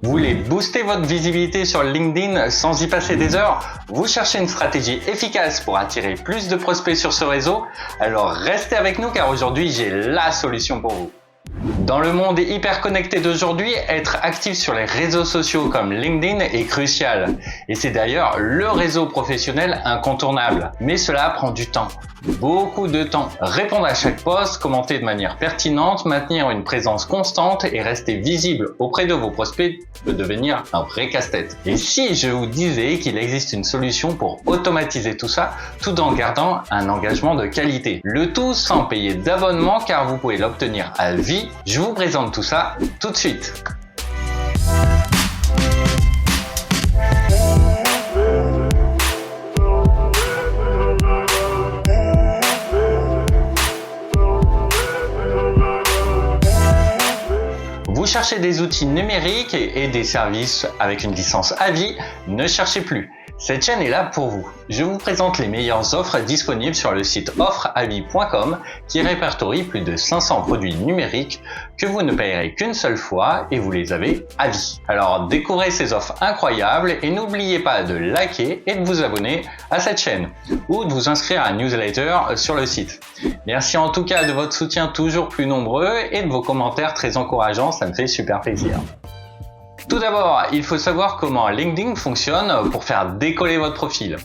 Vous voulez booster votre visibilité sur LinkedIn sans y passer des heures? Vous cherchez une stratégie efficace pour attirer plus de prospects sur ce réseau? Alors restez avec nous car aujourd'hui j'ai la solution pour vous. Dans le monde hyper connecté d'aujourd'hui, être actif sur les réseaux sociaux comme LinkedIn est crucial. Et c'est d'ailleurs le réseau professionnel incontournable. Mais cela prend du temps. Beaucoup de temps. Répondre à chaque post, commenter de manière pertinente, maintenir une présence constante et rester visible auprès de vos prospects peut devenir un vrai casse-tête. Et si je vous disais qu'il existe une solution pour automatiser tout ça, tout en gardant un engagement de qualité. Le tout sans payer d'abonnement car vous pouvez l'obtenir à vie. Je vous présente tout ça tout de suite. Vous cherchez des outils numériques et des services avec une licence à vie? Ne cherchez plus. Cette chaîne est là pour vous. Je vous présente les meilleures offres disponibles sur le site offreavie.com qui répertorie plus de 500 produits numériques que vous ne payerez qu'une seule fois et vous les avez à vie. Alors découvrez ces offres incroyables et n'oubliez pas de liker et de vous abonner à cette chaîne ou de vous inscrire à un newsletter sur le site. Merci en tout cas de votre soutien toujours plus nombreux et de vos commentaires très encourageants, ça me fait super plaisir. Tout d'abord, il faut savoir comment LinkedIn fonctionne pour faire décoller votre profil.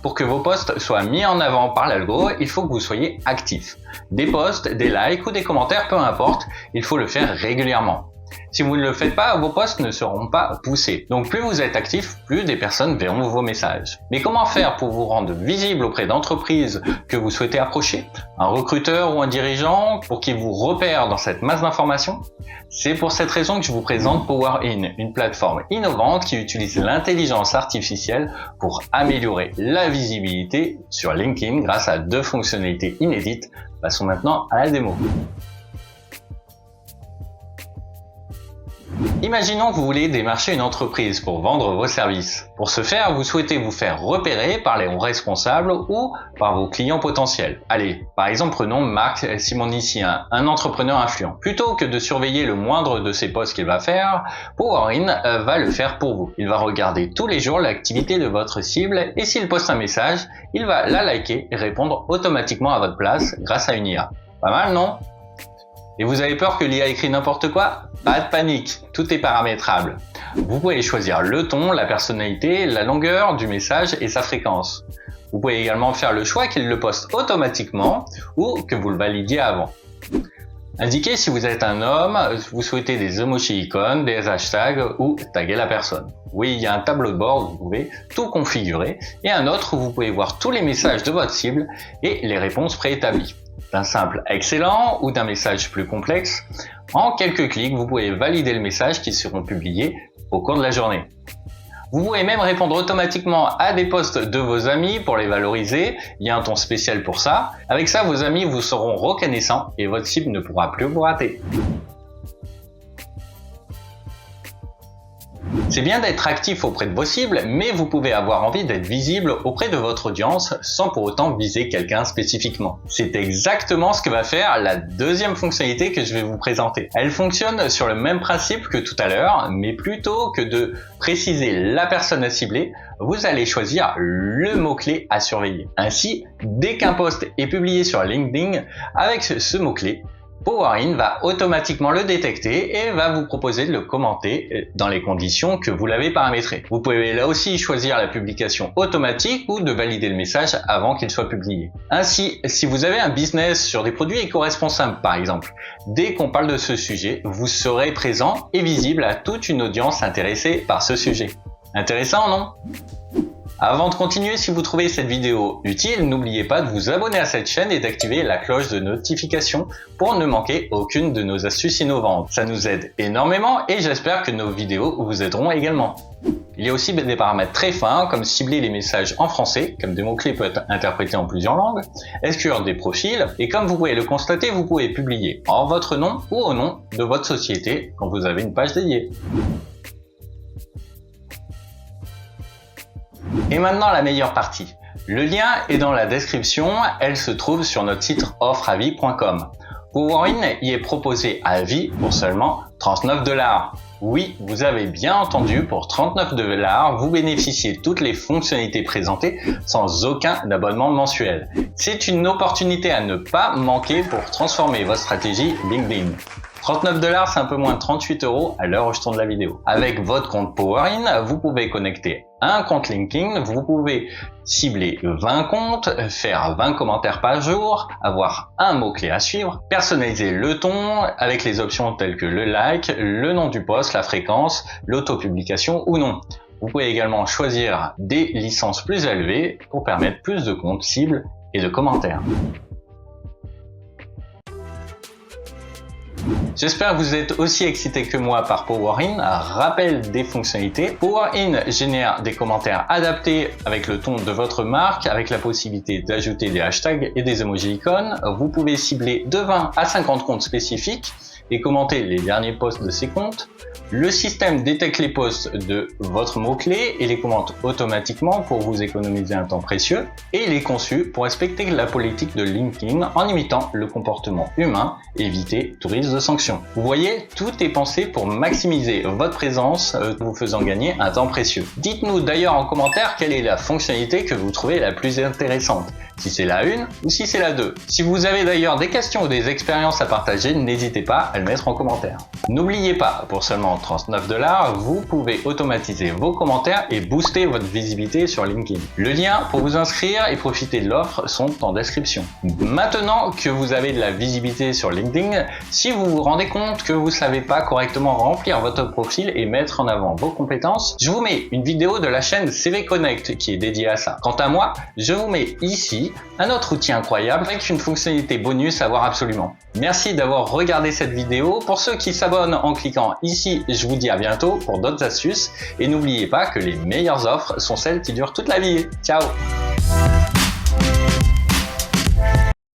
Pour que vos posts soient mis en avant par l'algo, il faut que vous soyez actif. Des posts, des likes ou des commentaires, peu importe, il faut le faire régulièrement. Si vous ne le faites pas, vos posts ne seront pas poussés. Donc plus vous êtes actif, plus des personnes verront vos messages. Mais comment faire pour vous rendre visible auprès d'entreprises que vous souhaitez approcher? Un recruteur ou un dirigeant pour qu'il vous repère dans cette masse d'informations? C'est pour cette raison que je vous présente PowerIn, une plateforme innovante qui utilise l'intelligence artificielle pour améliorer la visibilité sur LinkedIn grâce à 2 fonctionnalités inédites. Passons maintenant à la démo. Imaginons que vous voulez démarcher une entreprise pour vendre vos services. Pour ce faire, vous souhaitez vous faire repérer par les responsables ou par vos clients potentiels. Allez, par exemple, prenons Marc Simonici, un entrepreneur influent. Plutôt que de surveiller le moindre de ses posts qu'il va faire, PowerIn va le faire pour vous. Il va regarder tous les jours l'activité de votre cible et s'il poste un message, il va la liker et répondre automatiquement à votre place grâce à une IA. Pas mal, non ? Et vous avez peur que l'IA écrit n'importe quoi? Pas de panique, tout est paramétrable. Vous pouvez choisir le ton, la personnalité, la longueur du message et sa fréquence. Vous pouvez également faire le choix qu'il le poste automatiquement ou que vous le validiez avant. Indiquez si vous êtes un homme, vous souhaitez des emojis icônes, des hashtags ou taguer la personne. Oui, il y a un tableau de bord où vous pouvez tout configurer et un autre où vous pouvez voir tous les messages de votre cible et les réponses préétablies. D'un simple excellent ou d'un message plus complexe, en quelques clics, vous pouvez valider le message qui seront publiés au cours de la journée. Vous pouvez même répondre automatiquement à des posts de vos amis pour les valoriser, il y a un ton spécial pour ça. Avec ça, vos amis vous seront reconnaissants et votre cible ne pourra plus vous rater. C'est bien d'être actif auprès de vos cibles, mais vous pouvez avoir envie d'être visible auprès de votre audience sans pour autant viser quelqu'un spécifiquement. C'est exactement ce que va faire la deuxième fonctionnalité que je vais vous présenter. Elle fonctionne sur le même principe que tout à l'heure, mais plutôt que de préciser la personne à cibler, vous allez choisir le mot-clé à surveiller. Ainsi, dès qu'un post est publié sur LinkedIn avec ce mot-clé, PowerIn va automatiquement le détecter et va vous proposer de le commenter dans les conditions que vous l'avez paramétrées. Vous pouvez là aussi choisir la publication automatique ou de valider le message avant qu'il soit publié. Ainsi, si vous avez un business sur des produits éco-responsables par exemple, dès qu'on parle de ce sujet, vous serez présent et visible à toute une audience intéressée par ce sujet. Intéressant, non ? Avant de continuer, si vous trouvez cette vidéo utile, n'oubliez pas de vous abonner à cette chaîne et d'activer la cloche de notification pour ne manquer aucune de nos astuces innovantes. Ça nous aide énormément et j'espère que nos vidéos vous aideront également. Il y a aussi des paramètres très fins comme cibler les messages en français, comme des mots-clés peuvent être interprétés en plusieurs langues, exclure des profils et comme vous pouvez le constater, vous pouvez publier en votre nom ou au nom de votre société quand vous avez une page dédiée. Et maintenant la meilleure partie. Le lien est dans la description, elle se trouve sur notre site offreavie.com. Powerine y est proposé à vie pour seulement 39 $. Oui, vous avez bien entendu, pour 39 $, vous bénéficiez de toutes les fonctionnalités présentées sans aucun abonnement mensuel. C'est une opportunité à ne pas manquer pour transformer votre stratégie LinkedIn. 39 $, c'est un peu moins de 38 € à l'heure où je tourne la vidéo. Avec votre compte Powerine, vous pouvez connecter un compte LinkedIn, vous pouvez cibler 20 comptes, faire 20 commentaires par jour, avoir un mot-clé à suivre, personnaliser le ton avec les options telles que le like, le nom du post, la fréquence, l'autopublication ou non. Vous pouvez également choisir des licences plus élevées pour permettre plus de comptes cibles et de commentaires. J'espère que vous êtes aussi excité que moi par Powerine. Rappel des fonctionnalités. Powerine génère des commentaires adaptés avec le ton de votre marque, avec la possibilité d'ajouter des hashtags et des emojis icônes. Vous pouvez cibler de 20 à 50 comptes spécifiques et commenter les derniers posts de ces comptes. Le système détecte les posts de votre mot-clé et les commente automatiquement pour vous économiser un temps précieux. Et il est conçu pour respecter la politique de LinkedIn en imitant le comportement humain et éviter tout risque de sanction. Vous voyez, tout est pensé pour maximiser votre présence, vous faisant gagner un temps précieux. Dites-nous d'ailleurs en commentaire quelle est la fonctionnalité que vous trouvez la plus intéressante. Si c'est la 1 ou si c'est la 2. Si vous avez d'ailleurs des questions ou des expériences à partager, n'hésitez pas à le mettre en commentaire. N'oubliez pas, pour seulement 39 $, vous pouvez automatiser vos commentaires et booster votre visibilité sur LinkedIn. Le lien pour vous inscrire et profiter de l'offre sont en description. Maintenant que vous avez de la visibilité sur LinkedIn, si vous vous rendez compte que vous ne savez pas correctement remplir votre profil et mettre en avant vos compétences, je vous mets une vidéo de la chaîne CV Connect qui est dédiée à ça. Quant à moi, je vous mets ici un autre outil incroyable avec une fonctionnalité bonus à voir absolument. Merci d'avoir regardé cette vidéo. Pour ceux qui s'abonnent en cliquant ici, je vous dis à bientôt pour d'autres astuces et n'oubliez pas que les meilleures offres sont celles qui durent toute la vie. Ciao!